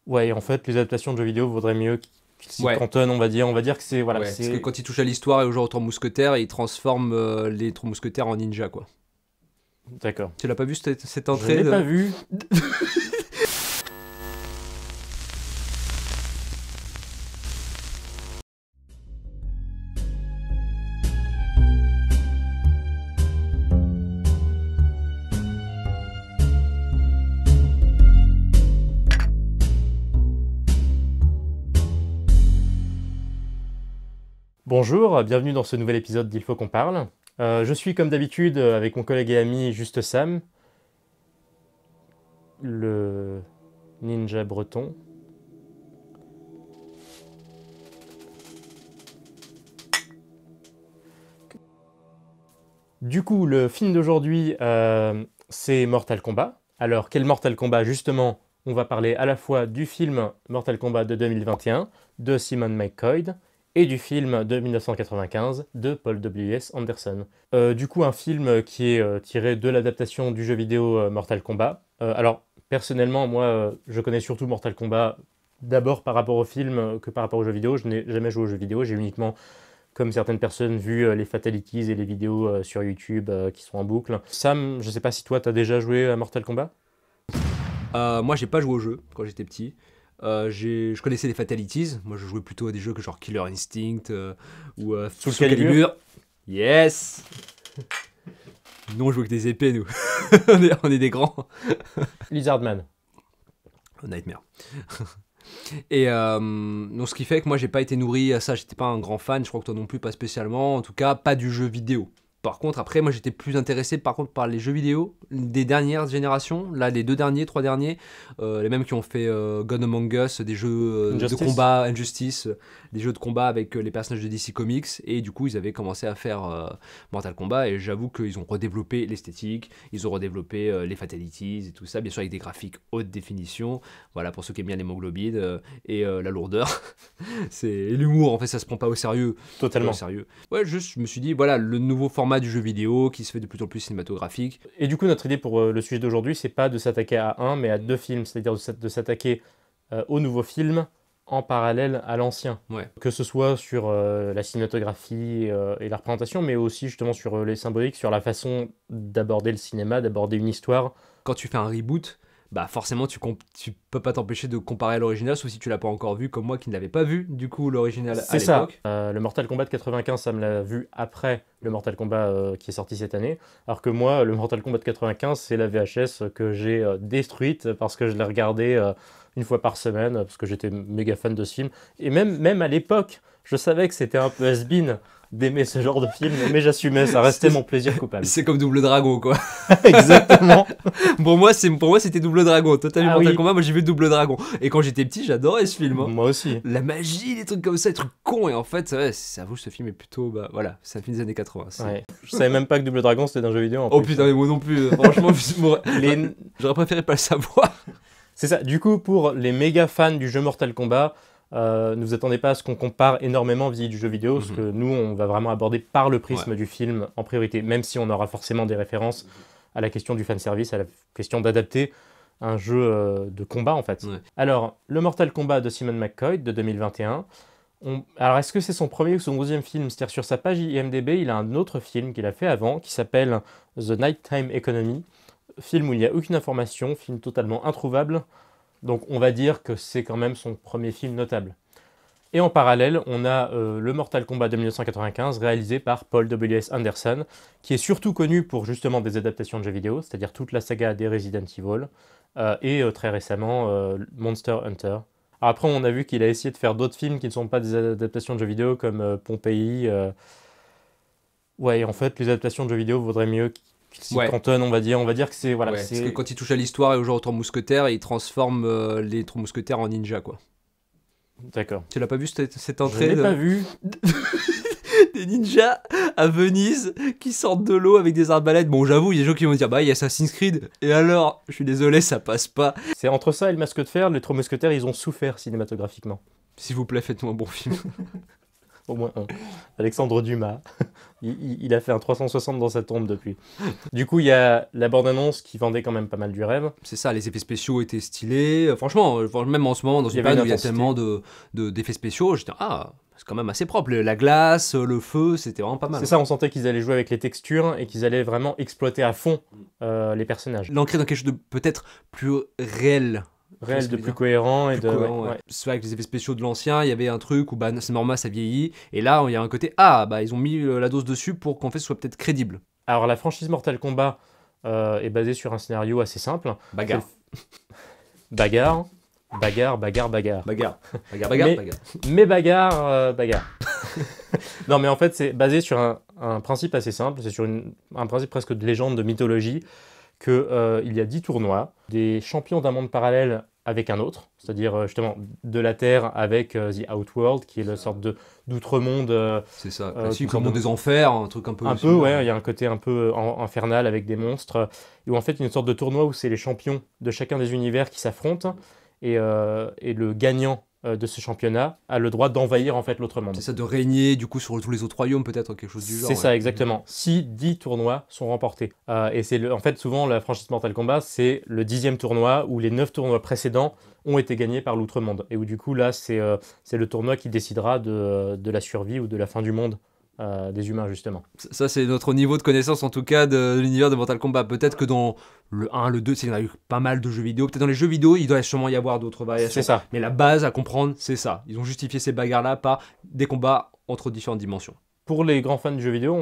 Ouais, en fait, les adaptations de jeux vidéo vaudraient mieux qu'ils s'y Ouais, cantonnent, on va dire. On va dire que c'est, voilà, ouais. Parce que c'est... quand il touche à l'histoire et aux genre aux trois mousquetaires, il transforme les trois mousquetaires en ninja, quoi. D'accord. Tu l'as pas vu cette Je entrée l'ai pas de... vu. Bonjour, bienvenue dans ce nouvel épisode d'Il faut qu'on parle. Je suis comme d'habitude avec mon collègue et ami Juste Sam, le ninja breton. Du coup, le film d'aujourd'hui, c'est Mortal Kombat. Alors, quel Mortal Kombat? Justement, on va parler à la fois du film Mortal Kombat de 2021 de Simon McCoy et du film de 1995 de Paul W.S. Anderson. Du coup, un film qui est tiré de l'adaptation du jeu vidéo Mortal Kombat. Alors, personnellement, moi, je connais surtout Mortal Kombat d'abord par rapport au film que par rapport au jeu vidéo. Je n'ai jamais joué au jeu vidéo, j'ai uniquement comme certaines personnes, vu les fatalities et les vidéos sur YouTube qui sont en boucle. Sam, je sais pas si toi t'as déjà joué à Mortal Kombat. Moi, j'ai pas joué au jeu quand j'étais petit. Je connaissais les Fatalities. Moi, je jouais plutôt à des jeux que genre Killer Instinct ou Soul Soul Calibur. Calibur. Yes. Nous, on joue avec des épées, nous. On est des grands. Lizardman. Nightmare. Et donc, ce qui fait que moi, j'ai pas été nourri à ça. J'étais pas un grand fan. Je crois que toi non plus, pas spécialement. En tout cas, pas du jeu vidéo. Par contre, après, moi, j'étais plus intéressé par contre par les jeux vidéo des dernières générations. Là, les deux derniers, trois derniers, les mêmes qui ont fait Gone Among Us, des jeux de Injustice. combat, Injustice, des jeux de combat avec les personnages de DC Comics. Et du coup, ils avaient commencé à faire Mortal Kombat. Et j'avoue qu'ils ont redéveloppé l'esthétique, ils ont redéveloppé les fatalities et tout ça, bien sûr avec des graphiques haute définition. Voilà, pour ceux qui aiment bien l'hémoglobine et la lourdeur. C'est l'humour, en fait, ça se prend pas au sérieux. Pas au Totalement. sérieux. Ouais, juste, je me suis dit, voilà, le nouveau format du jeu vidéo qui se fait de plus en plus cinématographique. Et du coup, notre idée pour le sujet d'aujourd'hui, c'est pas de s'attaquer à un, mais à deux films, c'est-à-dire de s'attaquer au nouveau film en parallèle à l'ancien. Ouais. Que ce soit sur la cinématographie et la représentation, mais aussi justement sur les symboliques, sur la façon d'aborder le cinéma, d'aborder une histoire. Quand tu fais un reboot, bah forcément, tu peux pas t'empêcher de comparer à l'original, sauf si tu l'as pas encore vu, comme moi qui ne l'avais pas vu, du coup, l'original à C'est ça. l'époque. Le Mortal Kombat de 95, ça me l'a vu après le Mortal Kombat qui est sorti cette année. Alors que moi, le Mortal Kombat de 95, c'est la VHS que j'ai détruite parce que je l'ai regardé une fois par semaine, parce que j'étais méga fan de ce film. Et même à l'époque, je savais que c'était un peu has-been d'aimer ce genre de film, mais j'assumais, ça restait mon plaisir coupable. C'est comme Double Dragon, quoi. Exactement. Pour moi, c'était Double Dragon. Total Ah Mortal oui, Kombat, moi j'ai vu Double Dragon. Et quand j'étais petit, j'adorais ce film, hein. moi aussi. La magie, des trucs comme ça, des trucs cons. Et en fait, ouais, ça vaut, ce film est plutôt, bah voilà, c'est un film des années 80. Ouais. Je savais même pas que Double Dragon c'était un jeu vidéo en Oh plus. putain, mais moi non plus. Franchement, Les... j'aurais préféré pas le savoir. C'est ça. Du coup, pour les méga fans du jeu Mortal Kombat, ne vous attendez pas à ce qu'on compare énormément vis du jeu vidéo, parce que nous, on va vraiment aborder par le Ouais. prisme du film en priorité, même si on aura forcément des références à la question du fanservice, à la question d'adapter un jeu de combat en fait. Ouais. Alors, le Mortal Kombat de Simon McCoy de 2021. Alors, est-ce que c'est son premier ou son deuxième film? C'est-à-dire, sur sa page IMDb, il a un autre film qu'il a fait avant, qui s'appelle The Nighttime Economy. Film où il n'y a aucune information, film totalement introuvable. Donc on va dire que c'est quand même son premier film notable. Et en parallèle, on a le Mortal Kombat de 1995, réalisé par Paul W.S. Anderson, qui est surtout connu pour justement des adaptations de jeux vidéo, c'est-à-dire toute la saga des Resident Evil, et très récemment Monster Hunter. Alors après, on a vu qu'il a essayé de faire d'autres films qui ne sont pas des adaptations de jeux vidéo, comme Pompéi. Ouais, en fait, les adaptations de jeux vidéo vaudraient mieux qu'ils s'y Ouais. cantonnent, on va dire. On va dire que c'est... Voilà, Ouais, parce que c'est... quand il touche à l'histoire et aux genre aux trois mousquetaires, il transforme les trois mousquetaires en ninja, quoi. D'accord. Tu l'as pas vu cette Je entrée l'ai pas de... vu. des ninjas à Venise qui sortent de l'eau avec des arbalètes. Bon, j'avoue, il y a des gens qui vont dire, bah, il y a Assassin's Creed. Et alors, je suis désolé, ça passe pas. C'est entre ça et le Masque de Fer, les Trois Mousquetaires, ils ont souffert cinématographiquement. S'il vous plaît, faites-moi un bon film. Au moins un. Alexandre Dumas. Il a fait un 360 dans sa tombe depuis. Du coup, il y a la bande-annonce qui vendait quand même pas mal du rêve. C'est ça, les effets spéciaux étaient stylés. Franchement, même en ce moment, dans Il y une avait période une où il y a intensité. tellement d'effets spéciaux, j'étais c'est quand même assez propre. La glace, le feu, c'était vraiment pas mal. C'est ça, on sentait qu'ils allaient jouer avec les textures et qu'ils allaient vraiment exploiter à fond les personnages. L'ancrer dans quelque chose de peut-être plus réel. Réel, ce que de je veux plus dire. cohérent et Plus de. cohérent, ouais. Ouais. C'est vrai que les effets spéciaux de l'ancien, il y avait un truc où c'est normal, ça vieillit. Et là, il y a un côté, ils ont mis la dose dessus pour qu'en fait ce soit peut-être crédible. Alors, la franchise Mortal Kombat est basée sur un scénario assez simple. Bagarre. Bagarre, bagarre, bagarre, bagarre. Bagarre. Bagarre, Mais- bagarre. Mais bagarre, bagarre. Non, mais en fait, c'est basé sur un principe assez simple. C'est sur un principe presque de légende, de mythologie, qu'il y a 10 tournois, des champions d'un monde parallèle avec un autre, c'est-à-dire justement de la Terre avec The Outworld, qui est la sorte d'outre-monde. C'est ça. qui Classique, sont le monde de- des enfers, un truc un peu. Un peu, similaire. ouais, il y a un côté un peu infernal avec des monstres, et où en fait il y a une sorte de tournoi où c'est les champions de chacun des univers qui s'affrontent, et le gagnant de ce championnat a le droit d'envahir en fait l'autre monde. C'est ça, de régner du coup sur tous les autres royaumes, peut-être, quelque chose du genre. C'est ça, ouais. exactement. Si 10 tournois sont remportés. Et c'est en fait, souvent, la franchise Mortal Kombat, c'est le 10e tournoi où les 9 tournois précédents ont été gagnés par l'outre-monde. Et où du coup, là, c'est le tournoi qui décidera de la survie ou de la fin du monde des humains, justement. Ça, c'est notre niveau de connaissance, en tout cas, de l'univers de Mortal Kombat. Peut-être que dans le 1, le 2, il y en a eu pas mal de jeux vidéo. Peut-être dans les jeux vidéo, il doit sûrement y avoir d'autres variations. C'est ça. Mais la base à comprendre, c'est ça. Ils ont justifié ces bagarres-là par des combats entre différentes dimensions. Pour les grands fans de jeux vidéo,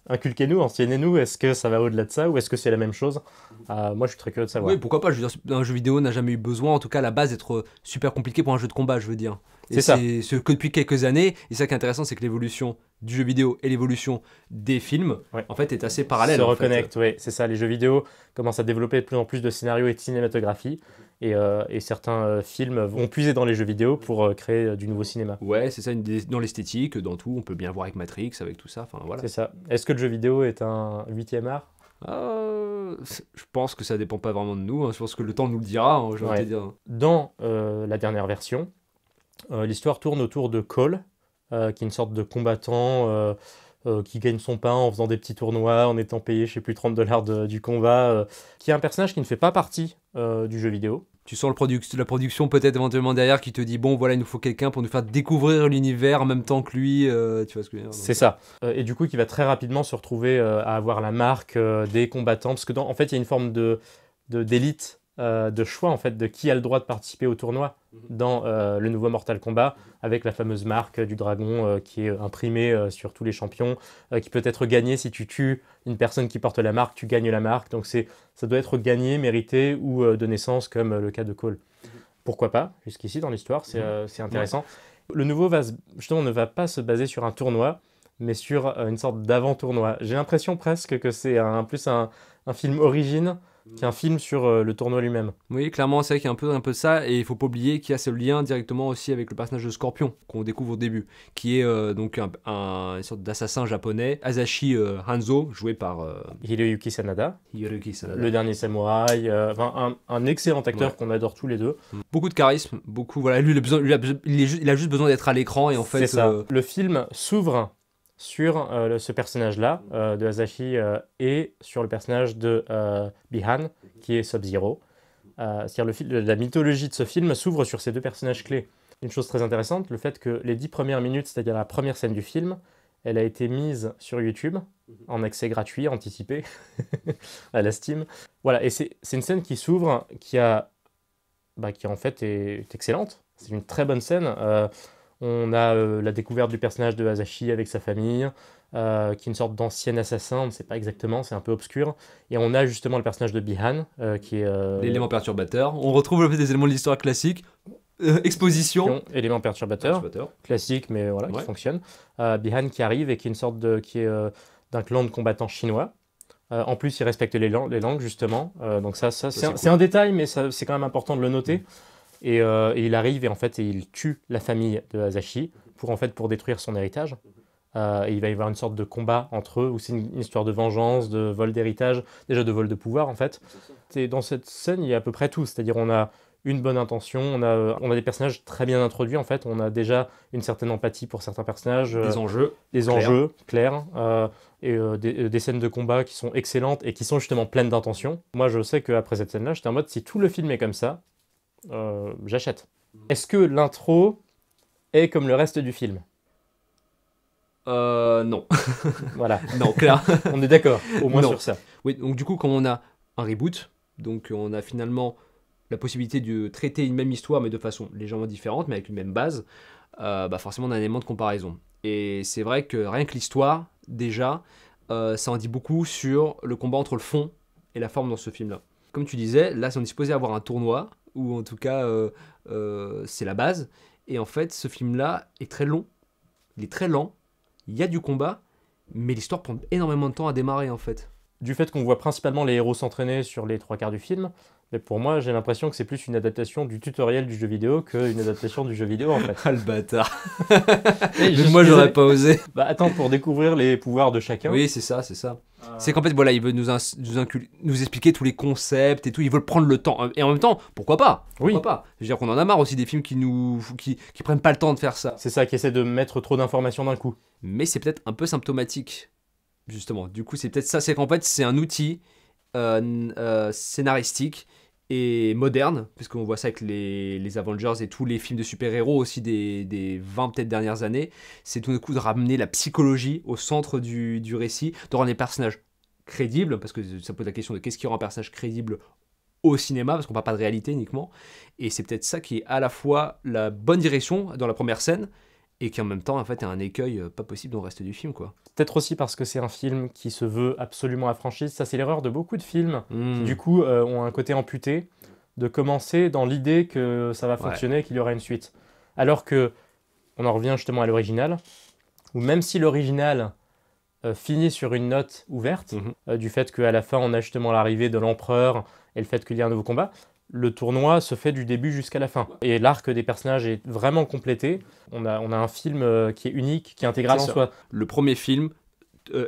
inculquez-nous, enseignez-nous, est-ce que ça va au-delà de ça ou est-ce que c'est la même chose? Moi, je suis très curieux de savoir. Oui, pourquoi pas. Je veux dire, un jeu vidéo n'a jamais eu besoin, en tout cas, à la base, d'être super compliqué pour un jeu de combat, je veux dire. Et C'est ça. c'est ce que depuis quelques années, et ça qui est intéressant, c'est que l'évolution du jeu vidéo et l'évolution des films, Ouais. en fait, est assez parallèle. Se en fait. reconnectent, oui, c'est ça. Les jeux vidéo commencent à développer de plus en plus de scénarios et de cinématographie. Et certains films vont puiser dans les jeux vidéo pour créer du nouveau cinéma. Ouais, c'est ça, dans l'esthétique, dans tout, on peut bien voir avec Matrix, avec tout ça, enfin voilà. C'est ça. Est-ce que le jeu vidéo est un 8e art? Je pense que ça dépend pas vraiment de nous, hein. Je pense que le temps nous le dira, hein, j'ai envie de Ouais. dire. Dans la dernière version, l'histoire tourne autour de Cole, qui est une sorte de combattant qui gagne son pain en faisant des petits tournois, en étant payé, je sais plus, $30 du combat, qui est un personnage qui ne fait pas partie du jeu vidéo. Tu sens la production peut-être éventuellement derrière qui te dit bon voilà il nous faut quelqu'un pour nous faire découvrir l'univers en même temps que lui, tu vois ce que je veux dire. C'est ça. Et du coup, qui va très rapidement se retrouver à avoir la marque des combattants, parce que en fait, il y a une forme d'élite, de choix en fait de qui a le droit de participer au tournoi dans le nouveau Mortal Kombat, avec la fameuse marque du dragon qui est imprimée sur tous les champions, qui peut être gagnée si tu tues une personne qui porte la marque, tu gagnes la marque. Donc ça doit être gagné, mérité ou de naissance, comme le cas de Cole. Pourquoi pas, jusqu'ici dans l'histoire, c'est intéressant. Le nouveau justement ne va pas se baser sur un tournoi, mais sur une sorte d'avant-tournoi. J'ai l'impression presque que c'est plus un film origine qu'un film sur le tournoi lui-même. Oui, clairement, c'est vrai qu'il y a un peu de ça, et il faut pas oublier qu'il y a ce lien directement aussi avec le personnage de Scorpion qu'on découvre au début, qui est donc une sorte d'assassin japonais, Asashi Hanzo, joué par Hiroyuki Sanada, Hiroyuki Sanada. le dernier samouraï, un excellent acteur Ouais. qu'on adore tous les deux. Beaucoup de charisme, beaucoup. Voilà, lui, il a juste besoin d'être à l'écran, et en fait. C'est ça. Le film s'ouvre sur ce personnage-là, de Asashi, et sur le personnage de Bihan, qui est Sub-Zero. C'est-à-dire la mythologie de ce film s'ouvre sur ces deux personnages clés. Une chose très intéressante, le fait que les 10 premières minutes, c'est-à-dire la première scène du film, elle a été mise sur YouTube, en accès gratuit, anticipé, à la Steam. Voilà, et c'est une scène qui s'ouvre, qui en fait est excellente. C'est une très bonne scène. On a la découverte du personnage de Asashi avec sa famille, qui est une sorte d'ancien assassin, on ne sait pas exactement, c'est un peu obscur. Et on a justement le personnage de Bihan, qui est... L'élément perturbateur. On retrouve le fait des éléments de l'histoire classique. Exposition. Élément perturbateur, classique, mais voilà, Ouais. qui fonctionne. Bihan qui arrive et qui est une sorte d'un clan de combattants chinois. En plus, il respecte les langues, justement. Donc c'est un détail, mais c'est quand même important de le noter. Et il arrive et en fait il tue la famille de Asashi pour détruire son héritage. Et il va y avoir une sorte de combat entre eux où c'est une histoire de vengeance, de vol d'héritage, déjà de vol de pouvoir en fait. Et dans cette scène il y a à peu près tout, c'est-à-dire on a une bonne intention, on a des personnages très bien introduits en fait, on a déjà une certaine empathie pour certains personnages, Des enjeux. des clairs. enjeux clairs, et des scènes de combat qui sont excellentes et qui sont justement pleines d'intention. Moi je sais qu'après cette scène-là, j'étais en mode si tout le film est comme ça, j'achète. Est-ce que l'intro est comme le reste du film? Non. Voilà, Non, clair. on est d'accord, au moins Non. sur ça. Oui, donc du coup, quand on a un reboot, donc on a finalement la possibilité de traiter une même histoire, mais de façon légèrement différente, mais avec une même base, bah forcément on a un élément de comparaison. Et c'est vrai que rien que l'histoire, déjà, ça en dit beaucoup sur le combat entre le fond et la forme dans ce film-là. Comme tu disais, là, on est supposé avoir un tournoi, ou en tout cas, c'est la base. Et en fait, ce film-là est très long, il est très lent, il y a du combat, mais l'histoire prend énormément de temps à démarrer, en fait. Du fait qu'on voit principalement les héros s'entraîner sur les 3 quarts du film, mais pour moi j'ai l'impression que c'est plus une adaptation du tutoriel du jeu vidéo qu'une adaptation du jeu vidéo en fait. Ah, le bâtard. Et Même moi, j'aurais pas osé. Bah attends, pour découvrir les pouvoirs de chacun. Oui, c'est ça, c'est ça. C'est qu'en fait, voilà, il veut nous expliquer tous les concepts et tout. Il veut prendre le temps. Et en même temps, pourquoi pas? Pourquoi Oui. pas? Je veux dire qu'on en a marre aussi des films qui prennent pas le temps de faire ça. C'est ça qui essaie de mettre trop d'informations d'un coup. Mais c'est peut-être un peu symptomatique, justement. Du coup, c'est peut-être ça. C'est qu'en fait, c'est un outil scénaristique et moderne, puisqu'on voit ça avec les Avengers et tous les films de super-héros aussi des 20 peut-être dernières années. C'est tout d'un coup de ramener la psychologie au centre du récit, de rendre les personnages crédibles, parce que ça pose la question de qu'est-ce qui rend un personnage crédible au cinéma, parce qu'on parle pas de réalité uniquement. Et c'est peut-être ça qui est à la fois la bonne direction dans la première scène, et qui en même temps en fait est un écueil pas possible dans le reste du film, quoi. Peut-être aussi parce que c'est un film qui se veut absolument à franchise. Ça c'est l'erreur de beaucoup de films qui Mmh. du coup ont un côté amputé, de commencer dans l'idée que ça va fonctionner, qu'il y aura une suite. Alors que, on en revient justement à l'original, où même si l'original finit sur une note ouverte, Mhm. du fait qu'à la fin on a justement l'arrivée de l'empereur et le fait qu'il y a un nouveau combat, le tournoi se fait du début jusqu'à la fin. Et l'arc des personnages est vraiment complété. On a un film qui est unique, qui est intégral C'est en ça. soi. Le premier film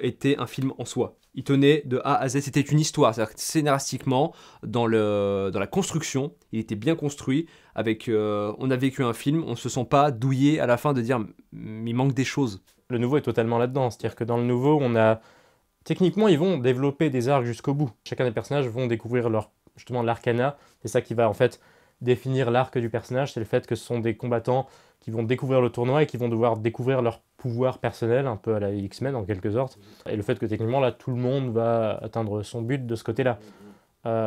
était un film en soi. Il tenait de A à Z, c'était une histoire. C'est-à-dire que scénaristiquement, dans la construction, il était bien construit. On a vécu un film, on ne se sent pas douillé à la fin de dire il manque des choses. Le nouveau est totalement là-dedans. C'est-à-dire que dans le nouveau, on a... Techniquement, ils vont développer des arcs jusqu'au bout. Chacun des personnages vont découvrir justement l'arcana. C'est ça qui va en fait définir l'arc du personnage. C'est le fait que ce sont des combattants qui vont découvrir le tournoi et qui vont devoir découvrir leur pouvoir personnel, un peu à la X-Men en quelque sorte. Et le fait que techniquement, là, tout le monde va atteindre son but de ce côté-là.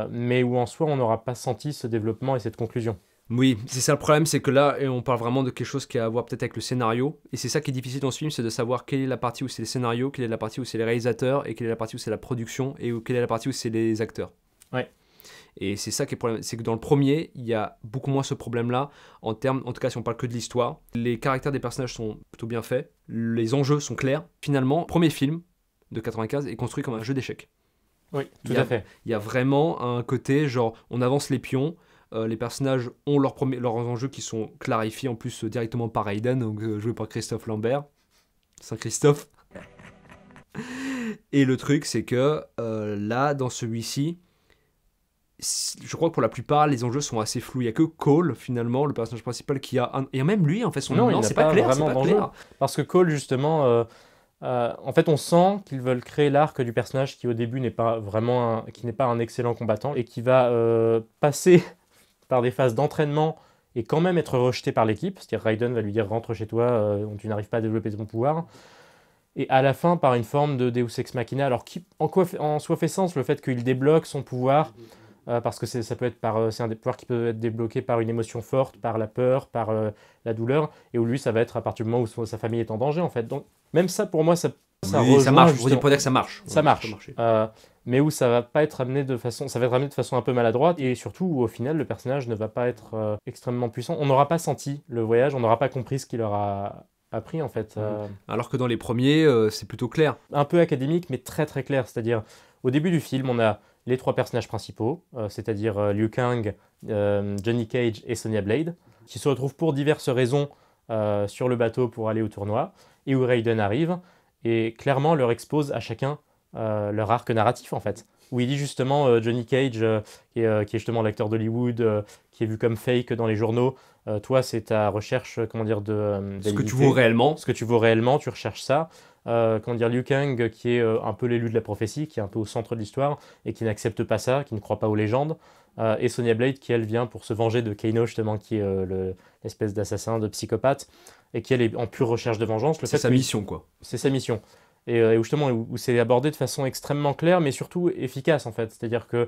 Mais où en soi, on n'aura pas senti ce développement et cette conclusion. Oui, c'est ça le problème, c'est que là, et on parle vraiment de quelque chose qui a à voir peut-être avec le scénario. Et c'est ça qui est difficile dans ce film, c'est de savoir quelle est la partie où c'est les scénarios, quelle est la partie où c'est les réalisateurs, et quelle est la partie où c'est la production, et quelle est la partie où c'est les acteurs. Ouais. Et c'est ça qui est le problème, c'est que dans le premier, il y a beaucoup moins ce problème-là, en tout cas si on parle que de l'histoire. Les caractères des personnages sont plutôt bien faits, les enjeux sont clairs. Finalement, le premier film de 95 est construit comme un jeu d'échecs. Oui, tout à fait. Il y a vraiment un côté, genre, on avance les pions, les personnages ont leurs enjeux qui sont clarifiés en plus directement par Hayden, donc, joué par Christophe Lambert. Saint-Christophe. Et le truc, c'est que là, dans celui-ci, je crois que pour la plupart, les enjeux sont assez flous. Il n'y a que Cole, finalement, le personnage principal, qui a un... Et même lui, en fait, son Non, nom, il n'a c'est pas pas clair. vraiment C'est pas d'enjeu. clair. Parce que Cole, justement, en fait, on sent qu'ils veulent créer l'arc du personnage qui, au début, n'est pas vraiment qui n'est pas un excellent combattant et qui va passer par des phases d'entraînement et quand même être rejeté par l'équipe. C'est-à-dire Raiden va lui dire rentre chez toi, tu n'arrives pas à développer ton pouvoir. Et à la fin, par une forme de Deus Ex Machina, alors qui en soi fait sens, le fait qu'il débloque son pouvoir, parce que ça peut être c'est un des pouvoirs qui peut être débloqué par une émotion forte, par la peur, par la douleur, et où lui, ça va être à partir du moment où sa famille est en danger, en fait. Donc, même ça, pour moi, ça Oui, ça rejoint marche. justement- Pour dire que ça marche. ça Ouais, marche. peut marcher. Mais où ça va pas être amené de façon, ça va être amené de façon un peu maladroite, et surtout où au final, le personnage ne va pas être extrêmement puissant. On n'aura pas senti le voyage, on n'aura pas compris ce qu'il aura appris, en fait. Alors que dans les premiers, c'est plutôt clair. Un peu académique, mais très très clair. C'est-à-dire, au début du film, on a les 3 personnages principaux, c'est-à-dire Liu Kang, Johnny Cage et Sonya Blade, qui se retrouvent pour diverses raisons sur le bateau pour aller au tournoi, et où Raiden arrive, et clairement leur expose à chacun leur arc narratif, en fait. où il dit justement Johnny Cage, qui est justement l'acteur d'Hollywood, qui est vu comme fake dans les journaux. Toi, c'est ta recherche, comment dire, Ce que tu d'habilité. vaux réellement. Ce que tu vaux réellement, tu recherches ça. Comment dire, Liu Kang, qui est un peu l'élu de la prophétie, qui est un peu au centre de l'histoire, et qui n'accepte pas ça, qui ne croit pas aux légendes. Et Sonya Blade, qui elle vient pour se venger de Kano, justement, qui est l'espèce d'assassin, de psychopathe, et qui elle est en pure recherche de vengeance. C'est sa mission, quoi. C'est sa mission. Et où justement, où c'est abordé de façon extrêmement claire, mais surtout efficace, en fait. C'est-à-dire que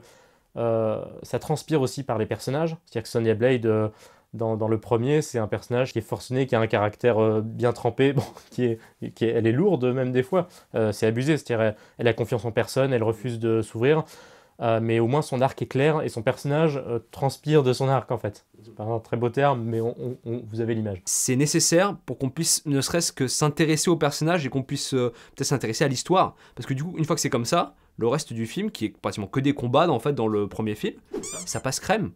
ça transpire aussi par les personnages. C'est-à-dire que Sonya Blade, dans le premier, c'est un personnage qui est forcené, qui a un caractère bien trempé, bon, elle est lourde même des fois. C'est abusé, c'est-à-dire elle a confiance en personne, elle refuse de s'ouvrir. Mais au moins son arc est clair et son personnage transpire de son arc en fait. C'est pas un très beau terme, mais vous avez l'image. C'est nécessaire pour qu'on puisse ne serait-ce que s'intéresser au personnage et qu'on puisse peut-être s'intéresser à l'histoire. Parce que du coup, une fois que c'est comme ça, le reste du film, qui est pratiquement que des combats en fait, dans le premier film, ça passe crème.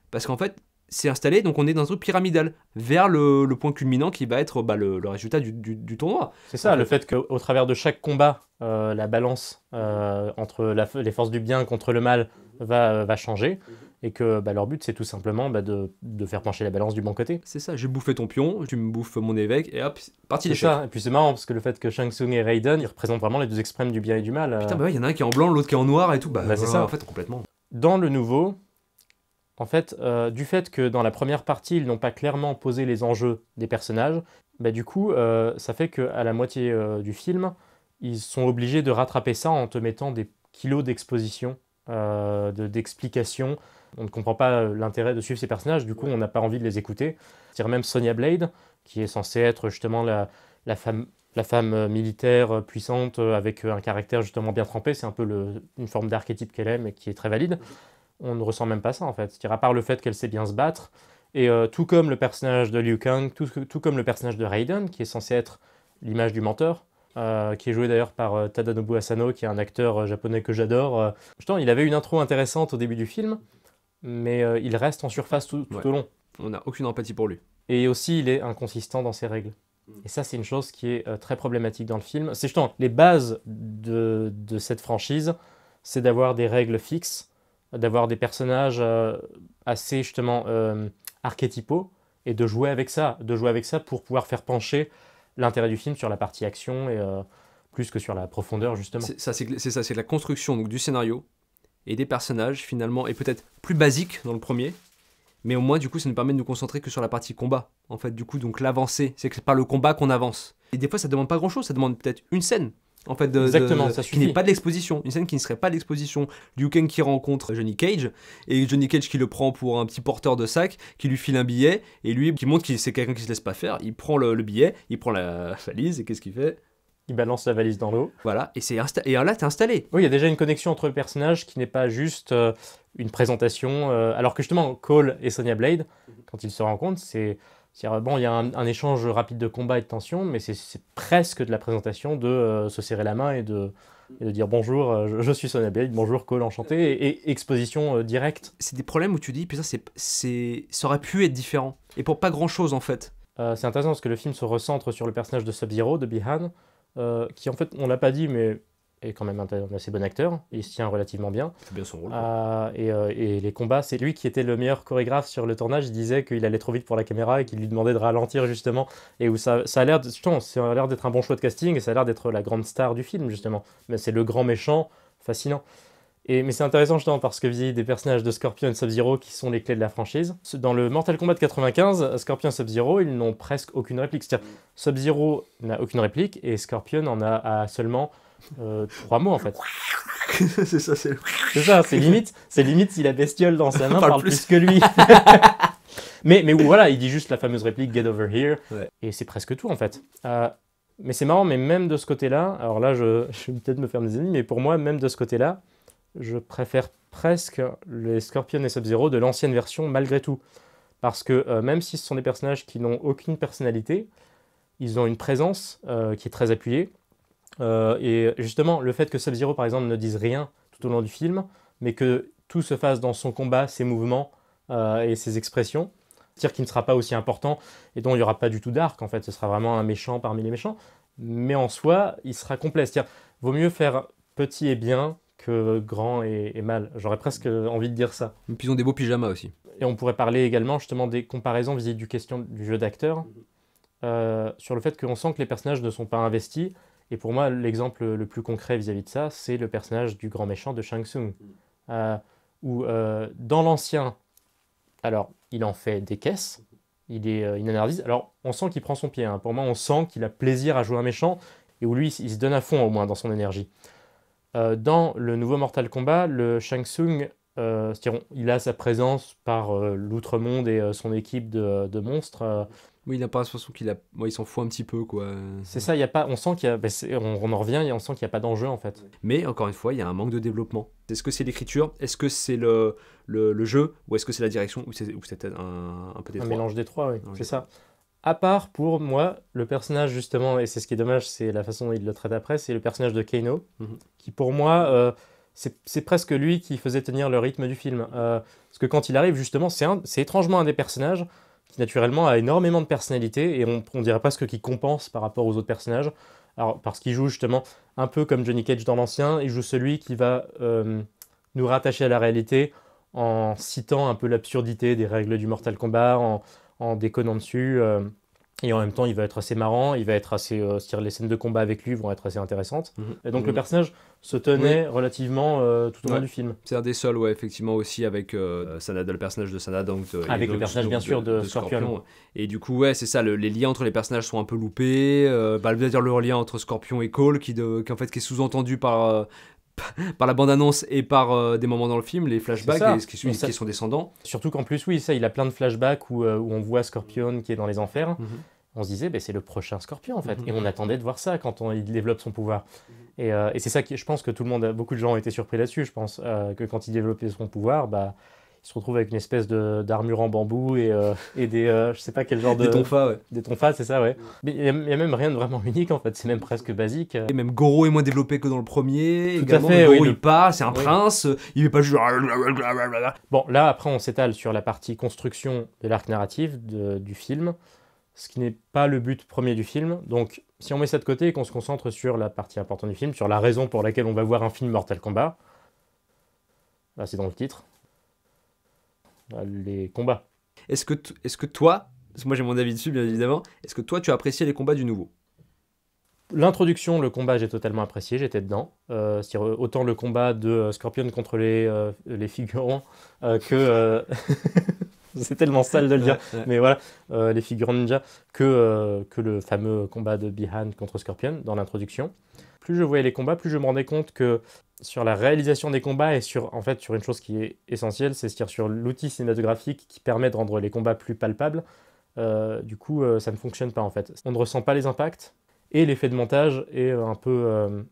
Parce qu'en fait, c'est installé, donc on est dans un truc pyramidal, vers le point culminant qui va être le résultat du tournoi. C'est ça, le fait qu'au travers de chaque combat, la balance entre les forces du bien contre le mal va changer, et que leur but c'est tout simplement de faire pencher la balance du bon côté. C'est ça, j'ai bouffé ton pion, tu me bouffes mon évêque, et hop, parti C'est d'échec. ça, et puis c'est marrant parce que le fait que Shang Tsung et Raiden, ils représentent vraiment les deux extrêmes du bien et du mal. Putain, bah ouais, il y en a un qui est en blanc, l'autre qui est en noir et tout, c'est ça. En fait, complètement. Dans le nouveau, en fait, du fait que dans la première partie, ils n'ont pas clairement posé les enjeux des personnages, du coup, ça fait qu'à la moitié du film, ils sont obligés de rattraper ça en te mettant des kilos d'exposition, d'explications. On ne comprend pas l'intérêt de suivre ces personnages, du coup, on n'a pas envie de les écouter. C'est-à-dire même Sonya Blade, qui est censée être justement la femme militaire puissante avec un caractère justement bien trempé, c'est un peu une forme d'archétype qu'elle aime et qui est très valide. On ne ressent même pas ça en fait. C'est-à-dire à part le fait qu'elle sait bien se battre, et tout comme le personnage de Liu Kang, tout comme le personnage de Raiden, qui est censé être l'image du menteur, qui est joué d'ailleurs par Tadanobu Asano, qui est un acteur japonais que j'adore. Justement, il avait une intro intéressante au début du film, mais il reste en surface tout au long. On n'a aucune empathie pour lui. Et aussi, il est inconsistant dans ses règles. Et ça, c'est une chose qui est très problématique dans le film. C'est justement les bases de cette franchise, c'est d'avoir des règles fixes, d'avoir des personnages assez justement archétypaux, et de jouer avec ça pour pouvoir faire pencher l'intérêt du film sur la partie action, et plus que sur la profondeur justement. C'est ça, c'est la construction donc, du scénario et des personnages finalement, et peut-être plus basique dans le premier, mais au moins du coup ça nous permet de nous concentrer que sur la partie combat. En fait du coup donc l'avancée, c'est que c'est par le combat qu'on avance. Et des fois ça demande pas grand chose, ça demande peut-être une scène. En fait, Exactement, ça qui n'est pas de l'exposition, une scène qui ne serait pas de l'exposition. Liu Kang qui rencontre Johnny Cage, et Johnny Cage qui le prend pour un petit porteur de sac, qui lui file un billet, et lui qui montre que c'est quelqu'un qui se laisse pas faire, il prend le billet, il prend la valise, et qu'est-ce qu'il fait? Il balance la valise dans l'eau. Voilà, et là t'es installé. Oui, il y a déjà une connexion entre le personnage qui n'est pas juste une présentation, alors que justement Cole et Sonya Blade, quand ils se rencontrent, bon, il y a un échange rapide de combat et de tension, mais c'est presque de la présentation de se serrer la main et de dire bonjour, je suis Sonya Blade, bonjour Cole, enchanté, et exposition directe. C'est des problèmes où tu dis, putain, ça aurait pu être différent. Et pour pas grand chose en fait. C'est intéressant parce que le film se recentre sur le personnage de Sub-Zero, de Bi-Han, qui en fait, on l'a pas dit, mais est quand même un assez bon acteur, il se tient relativement bien. Il fait bien son rôle. Et les combats, c'est lui qui était le meilleur chorégraphe sur le tournage. Il disait qu'il allait trop vite pour la caméra et qu'il lui demandait de ralentir justement. Et où ça a l'air d'être un bon choix de casting, et ça a l'air d'être la grande star du film justement. Mais c'est le grand méchant, fascinant. Mais c'est intéressant justement parce que vis-à-vis des personnages de Scorpion et Sub-Zero qui sont les clés de la franchise, dans le Mortal Kombat de 95, Scorpion et Sub-Zero, ils n'ont presque aucune réplique. C'est-à-dire Sub-Zero n'a aucune réplique et Scorpion en a seulement 3 mots en fait. C'est ça, c'est limite si la bestiole dans sa main parle plus que lui. mais voilà, il dit juste la fameuse réplique Get over here, et c'est presque tout en fait. Mais c'est marrant, mais même de ce côté-là, alors là je vais peut-être me faire des ennemis, mais pour moi, même de ce côté-là, je préfère presque les Scorpion et Sub-Zero de l'ancienne version malgré tout. Parce que même si ce sont des personnages qui n'ont aucune personnalité, ils ont une présence qui est très appuyée. Et justement, le fait que Sub-Zero, par exemple, ne dise rien tout au long du film, mais que tout se fasse dans son combat, ses mouvements et ses expressions, c'est-à-dire qu'il ne sera pas aussi important et dont il n'y aura pas du tout d'arc, en fait, ce sera vraiment un méchant parmi les méchants, mais en soi, il sera complet. C'est-à-dire, vaut mieux faire petit et bien que grand et mal. J'aurais presque envie de dire ça. Et puis ils ont des beaux pyjamas aussi. Et on pourrait parler également justement des comparaisons vis-à-vis du jeu d'acteur, sur le fait qu'on sent que les personnages ne sont pas investis. Et pour moi, l'exemple le plus concret vis-à-vis de ça, c'est le personnage du grand méchant de Shang Tsung. Où dans l'ancien, alors il en fait des caisses, il est inanardise. Alors on sent qu'il prend son pied, hein. Pour moi, on sent qu'il a plaisir à jouer un méchant, et où lui, il se donne à fond au moins dans son énergie. Dans le nouveau Mortal Kombat, le Shang Tsung, c'est-à-dire, il a sa présence par l'outre-monde et son équipe de monstres. Oui, il n'a pas l'impression il s'en fout un petit peu, quoi. C'est ça, il y a pas, on sent qu'il y a, on en revient et on sent qu'il n'y a pas d'enjeu en fait. Mais encore une fois, il y a un manque de développement. Est-ce que c'est l'écriture? Est-ce que c'est le jeu? Ou est-ce que c'est la direction? Ou c'est un peu des Un trois? mélange des trois, oui, Mélange c'est des ça. À part pour moi, le personnage justement, et c'est ce qui est dommage, c'est la façon dont il le traite après, c'est le personnage de Kano, qui pour moi, c'est presque lui qui faisait tenir le rythme du film. Parce que quand il arrive justement, c'est étrangement un des personnages qui naturellement a énormément de personnalité, et on dirait presque qu'il compense par rapport aux autres personnages. Alors, parce qu'il joue justement un peu comme Johnny Cage dans l'ancien, il joue celui qui va nous rattacher à la réalité en citant un peu l'absurdité des règles du Mortal Kombat, en déconnant dessus. Et en même temps, il va être assez marrant, il va être assez. C'est-à-dire, les scènes de combat avec lui vont être assez intéressantes. Et donc, le personnage se tenait relativement tout au long du film. C'est un des seuls, ouais, effectivement, aussi avec Sanada, le personnage de Sanada. Avec le personnage, bien sûr, de Scorpion. Et du coup, ouais, c'est ça, les liens entre les personnages sont un peu loupés. C'est-à-dire le lien entre Scorpion et Cole, qui est sous-entendu par la bande-annonce et par des moments dans le film, les flashbacks qui sont descendants. Surtout qu'en plus, oui, ça, il a plein de flashbacks où on voit Scorpion qui est dans les enfers. On se disait, c'est le prochain Scorpion, en fait. Et on attendait de voir ça quand il développe son pouvoir. Et c'est ça qui, je pense que beaucoup de gens ont été surpris là-dessus. Je pense que quand il développait son pouvoir, il se retrouve avec une espèce d'armure en bambou et des, je sais pas quel genre de... Des tonfas, ouais. Des tonfas, c'est ça, ouais. Mais il y a même rien de vraiment unique, en fait. C'est même presque basique. Et même Goro est moins développé que dans le premier. Tout également. à fait, Goro, oui. il part, c'est un prince, il est pas juste... Bon, là, après, on s'étale sur la partie construction de l'arc narratif du film, ce qui n'est pas le but premier du film. Donc, si on met ça de côté et qu'on se concentre sur la partie importante du film, sur la raison pour laquelle on va voir un film Mortal Kombat, là, c'est dans le titre, les combats. Est-ce que toi, parce que moi j'ai mon avis dessus bien évidemment, est-ce que toi tu as apprécié les combats du nouveau? L'introduction, le combat, j'ai totalement apprécié, j'étais dedans. C'est-à-dire, autant le combat de Scorpion contre les figurants que... c'est tellement sale de le dire, mais voilà, les figurants ninja, que le fameux combat de Bi-Han contre Scorpion dans l'introduction. Plus je voyais les combats, plus je me rendais compte que sur la réalisation des combats et sur une chose qui est essentielle, c'est-à-dire sur l'outil cinématographique qui permet de rendre les combats plus palpables, du coup, ça ne fonctionne pas en fait. On ne ressent pas les impacts, et l'effet de montage est un peu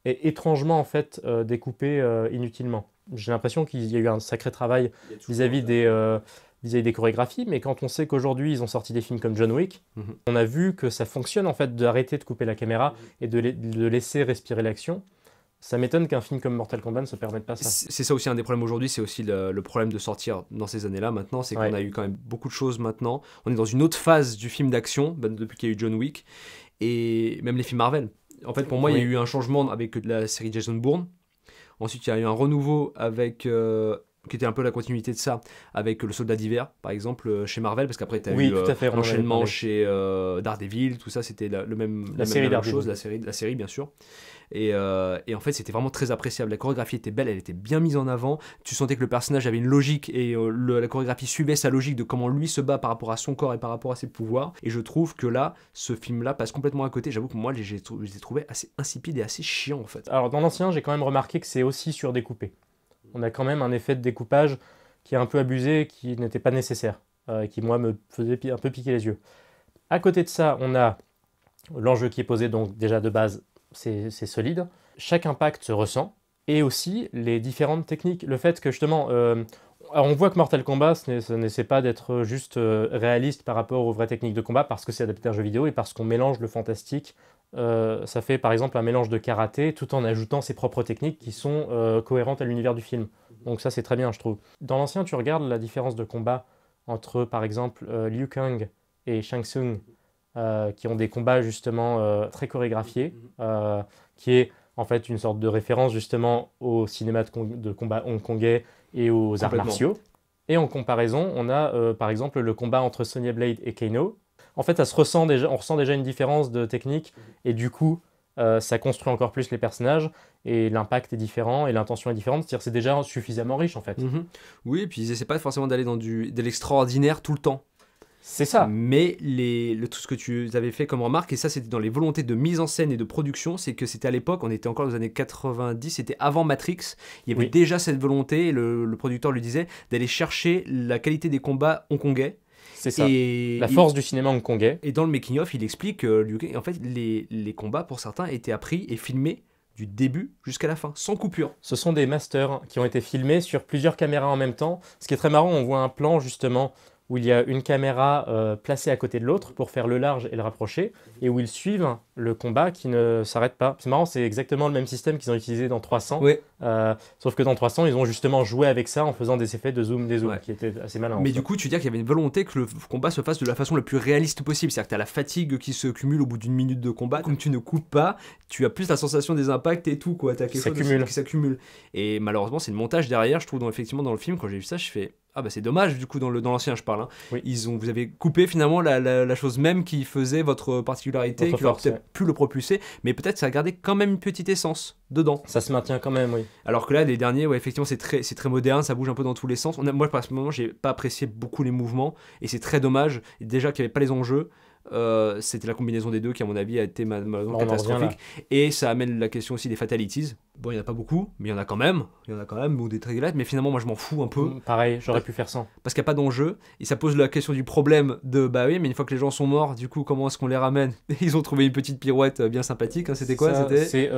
est étrangement en fait découpé inutilement. J'ai l'impression qu'il y a eu un sacré travail vis-à-vis des chorégraphies, mais quand on sait qu'aujourd'hui ils ont sorti des films comme John Wick, on a vu que ça fonctionne en fait d'arrêter de couper la caméra et de laisser respirer l'action. Ça m'étonne qu'un film comme Mortal Kombat ne se permette pas ça. C'est ça aussi un des problèmes aujourd'hui, c'est aussi le problème de sortir dans ces années-là maintenant, c'est qu'on a eu quand même beaucoup de choses maintenant. On est dans une autre phase du film d'action, depuis qu'il y a eu John Wick, et même les films Marvel. En fait, pour moi, il y a eu un changement avec la série Jason Bourne. Ensuite, il y a eu un renouveau avec... qui était un peu la continuité de ça, avec le Soldat d'hiver, par exemple, chez Marvel, parce qu'après, tu as eu l'enchaînement chez Daredevil, tout ça, c'était la même chose, la série, bien sûr. Et en fait, c'était vraiment très appréciable. La chorégraphie était belle, elle était bien mise en avant. Tu sentais que le personnage avait une logique et la chorégraphie suivait sa logique de comment lui se bat par rapport à son corps et par rapport à ses pouvoirs. Et je trouve que là, ce film-là passe complètement à côté. J'avoue que moi, je les ai trouvés assez insipides et assez chiants, en fait. Alors, dans l'ancien, j'ai quand même remarqué que c'est aussi surdécoupé. On a quand même un effet de découpage qui est un peu abusé, qui n'était pas nécessaire, qui, moi, me faisait un peu piquer les yeux. À côté de ça, on a l'enjeu qui est posé, donc déjà de base, c'est solide. Chaque impact se ressent. Et aussi les différentes techniques. Le fait que justement, on voit que Mortal Kombat, ce n'essaie pas d'être juste réaliste par rapport aux vraies techniques de combat parce que c'est adapté à un jeu vidéo et parce qu'on mélange le fantastique. Ça fait par exemple un mélange de karaté tout en ajoutant ses propres techniques qui sont cohérentes à l'univers du film. Donc ça c'est très bien je trouve. Dans l'ancien tu regardes la différence de combat entre par exemple Liu Kang et Shang Tsung qui ont des combats justement très chorégraphiés, qui est en fait une sorte de référence justement au cinéma de combat hongkongais et aux arts Complètement. martiaux. Et en comparaison, on a par exemple le combat entre Sonya Blade et Kano. En fait, on ressent déjà une différence de technique et du coup, ça construit encore plus les personnages et l'impact est différent et l'intention est différente. C'est-à-dire c'est déjà suffisamment riche en fait. Oui, et puis ils essaient pas forcément d'aller dans de l'extraordinaire tout le temps. C'est ça. Mais tout ce que tu avais fait comme remarque, et ça c'était dans les volontés de mise en scène et de production, c'est que c'était à l'époque, on était encore dans les années 90, c'était avant Matrix, il y avait Oui. déjà cette volonté, et le producteur lui disait, d'aller chercher la qualité des combats hongkongais. C'est ça. Et La force du cinéma hongkongais. Et dans le making-of, il explique que en fait, les combats, pour certains, étaient appris et filmés du début jusqu'à la fin, sans coupure. Ce sont des masters qui ont été filmés sur plusieurs caméras en même temps. Ce qui est très marrant, on voit un plan justement où il y a une caméra placée à côté de l'autre pour faire le large et le rapprocher, et où ils suivent le combat qui ne s'arrête pas. C'est marrant, c'est exactement le même système qu'ils ont utilisé dans 300, Oui. sauf que dans 300, ils ont justement joué avec ça en faisant des effets de zoom, des zooms, Ouais. qui étaient assez malins. Mais du coup, tu dis qu'il y avait une volonté que le combat se fasse de la façon la plus réaliste possible. C'est-à-dire que tu as la fatigue qui se cumule au bout d'une minute de combat. Comme tu ne coupes pas, tu as plus la sensation des impacts et tout, quoi. Tu as quelque chose qui s'accumule. Et malheureusement, c'est le montage derrière, je trouve, effectivement, dans le film, quand j'ai vu ça, je fais... Ah bah c'est dommage, du coup, dans l'ancien, je parle. Hein. Oui. Vous avez coupé finalement la chose même qui faisait votre particularité, Votre qui aurait force, peut-être pu le propulser, mais peut-être ça a gardé quand même une petite essence dedans. Ça se maintient quand même, oui. Alors que là, les derniers, ouais, effectivement, c'est très moderne, ça bouge un peu dans tous les sens. Moi, personnellement, j'ai pas apprécié beaucoup les mouvements, et c'est très dommage. Et déjà qu'il n'y avait pas les enjeux, c'était la combinaison des deux qui, à mon avis, a été malheureusement catastrophique. Et ça amène la question aussi des fatalities. Bon, il n'y en a pas beaucoup, mais il y en a quand même. Ou des triggers, mais finalement, moi, je m'en fous un peu. Pareil, j'aurais pu faire ça. Parce qu'il n'y a pas d'enjeu. Et ça pose la question du problème de, bah oui, mais une fois que les gens sont morts, du coup, comment est-ce qu'on les ramène? Ils ont trouvé une petite pirouette bien sympathique. Hein. C'était quoi? C'est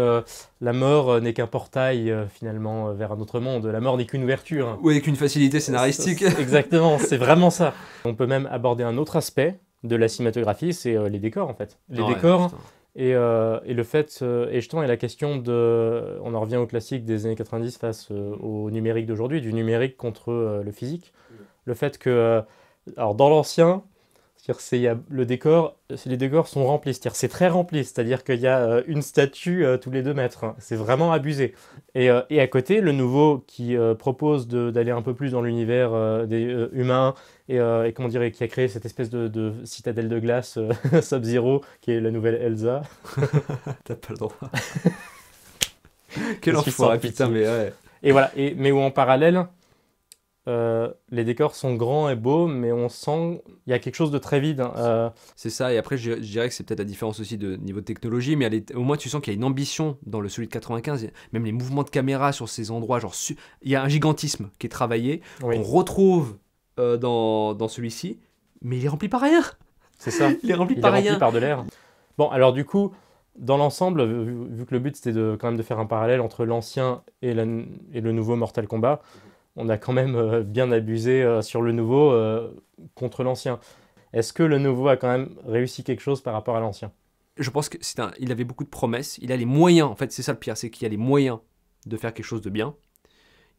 la mort n'est qu'un portail, finalement, vers un autre monde. La mort n'est qu'une ouverture. Oui, avec une facilité scénaristique. Exactement, c'est vraiment ça. On peut même aborder un autre aspect de la cinématographie, c'est les décors en fait. Les décors et le fait, et justement, et la question de, on en revient au classique des années 90 face au numérique d'aujourd'hui, du numérique contre le physique. Le fait que, alors dans l'ancien, les décors sont remplis, c'est très rempli, c'est-à-dire qu'il y a une statue tous les 2 mètres, hein. C'est vraiment abusé. Et à côté, le nouveau qui propose d'aller un peu plus dans l'univers des humains et comment dire, qui a créé cette espèce de citadelle de glace Sub-Zero, qui est la nouvelle Elsa. T'as pas le droit. Quel enfoiré, putain, mais ouais. Et voilà, mais où en parallèle, les décors sont grands et beaux, mais on sent il y a quelque chose de très vide. C'est ça, et après je dirais que c'est peut-être la différence aussi de niveau de technologie, mais au moins tu sens qu'il y a une ambition dans celui de 95, même les mouvements de caméra sur ces endroits, genre il y a un gigantisme qui est travaillé, Oui. qu'on retrouve dans celui-ci, mais il est rempli par rien. C'est ça. Il est rempli Il par est rempli rien. par de l'air. Bon, alors du coup, dans l'ensemble, vu que le but c'était quand même de faire un parallèle entre l'ancien et le nouveau Mortal Kombat, on a quand même bien abusé sur le nouveau contre l'ancien. Est-ce que le nouveau a quand même réussi quelque chose par rapport à l'ancien? Je pense qu'il avait beaucoup de promesses, il a les moyens, en fait c'est ça le pire, c'est qu'il a les moyens de faire quelque chose de bien.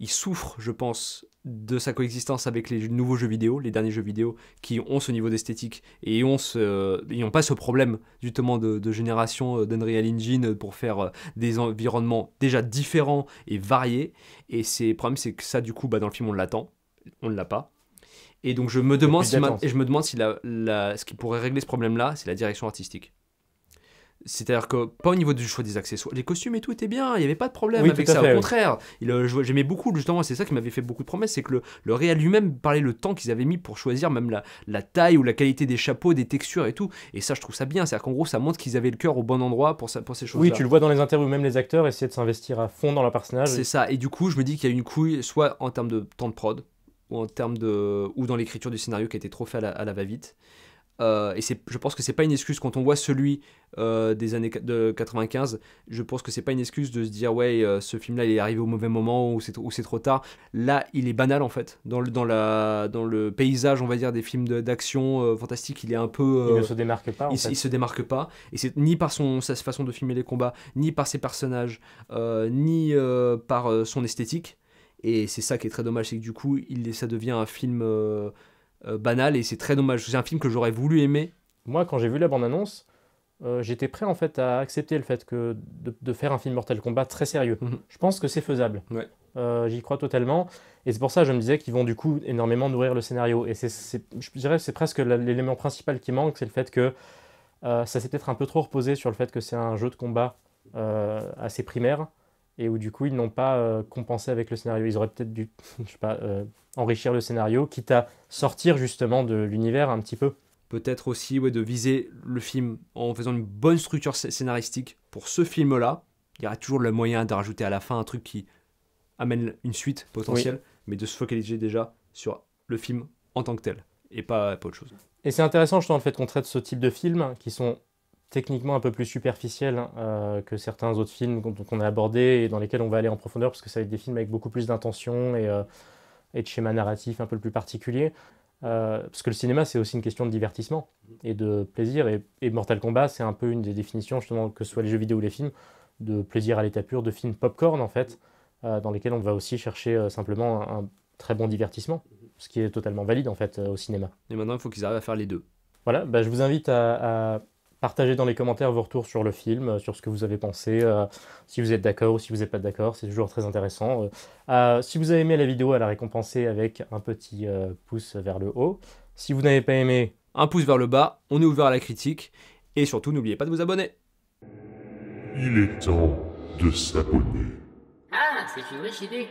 Il souffre, je pense, de sa coexistence avec les nouveaux jeux vidéo, les derniers jeux vidéo qui ont ce niveau d'esthétique et ils n'ont pas ce problème justement de génération d'Unreal Engine pour faire des environnements déjà différents et variés. Et le problème, c'est que ça, du coup, dans le film, on l'attend, on ne l'a pas. Et donc je me demande si ce qui pourrait régler ce problème-là, c'est la direction artistique. C'est-à-dire que, pas au niveau du choix des accessoires, les costumes et tout étaient bien, il n'y avait pas de problème avec ça, au contraire. J'aimais beaucoup, justement, c'est ça qui m'avait fait beaucoup de promesses, c'est que le réal lui-même parlait le temps qu'ils avaient mis pour choisir même la taille ou la qualité des chapeaux, des textures et tout. Et ça, je trouve ça bien, c'est-à-dire qu'en gros, ça montre qu'ils avaient le cœur au bon endroit pour ces choses-là. Oui, tu le vois dans les interviews, même les acteurs essaient de s'investir à fond dans leur personnage. C'est ça, et du coup, je me dis qu'il y a une couille, soit en termes de temps de prod, ou dans l'écriture du scénario qui a été trop fait à la va-vite. Et je pense que c'est pas une excuse quand on voit celui des années de 95. Je pense que c'est pas une excuse de se dire ouais ce film là il est arrivé au mauvais moment ou c'est trop tard. Là il est banal en fait dans le paysage on va dire des films d'action fantastique. Il est un peu il ne se démarque pas il se démarque pas et c'est ni par sa façon de filmer les combats, ni par ses personnages, ni par son esthétique. Et c'est ça qui est très dommage, c'est que du coup ça devient un film banal et c'est très dommage. C'est un film que j'aurais voulu aimer. Moi, quand j'ai vu la bande-annonce, j'étais prêt en fait à accepter le fait que de faire un film Mortal Kombat très sérieux. Je pense que c'est faisable. Ouais. J'y crois totalement. Et c'est pour ça que je me disais qu'ils vont du coup énormément nourrir le scénario. Et je dirais que c'est presque l'élément principal qui manque, c'est le fait que ça s'est peut-être un peu trop reposé sur le fait que c'est un jeu de combat assez primaire et où du coup ils n'ont pas compensé avec le scénario. Ils auraient peut-être dû, je sais pas, enrichir le scénario, quitte à sortir justement de l'univers un petit peu. Peut-être aussi de viser le film en faisant une bonne structure scénaristique. Pour ce film-là, il y aura toujours le moyen de rajouter à la fin un truc qui amène une suite potentielle, mais de se focaliser déjà sur le film en tant que tel, et pas autre chose. Et c'est intéressant justement le fait qu'on traite ce type de films qui sont techniquement un peu plus superficiels que certains autres films qu'on a abordés et dans lesquels on va aller en profondeur, parce que ça va être des films avec beaucoup plus d'intention et de schémas narratifs un peu plus particuliers. Parce que le cinéma, c'est aussi une question de divertissement et de plaisir. Et Mortal Kombat, c'est un peu une des définitions, justement, que ce soit les jeux vidéo ou les films, de plaisir à l'état pur, de films popcorn, en fait, dans lesquels on va aussi chercher simplement un très bon divertissement, ce qui est totalement valide, en fait, au cinéma. Et maintenant, il faut qu'ils arrivent à faire les deux. Voilà, je vous invite à partager dans les commentaires vos retours sur le film, sur ce que vous avez pensé, si vous êtes d'accord ou si vous n'êtes pas d'accord, c'est toujours très intéressant. Si vous avez aimé la vidéo, à la récompenser avec un petit pouce vers le haut. Si vous n'avez pas aimé, un pouce vers le bas, on est ouvert à la critique, et surtout, n'oubliez pas de vous abonner. Il est temps de s'abonner. Ah, c'est une riche idée.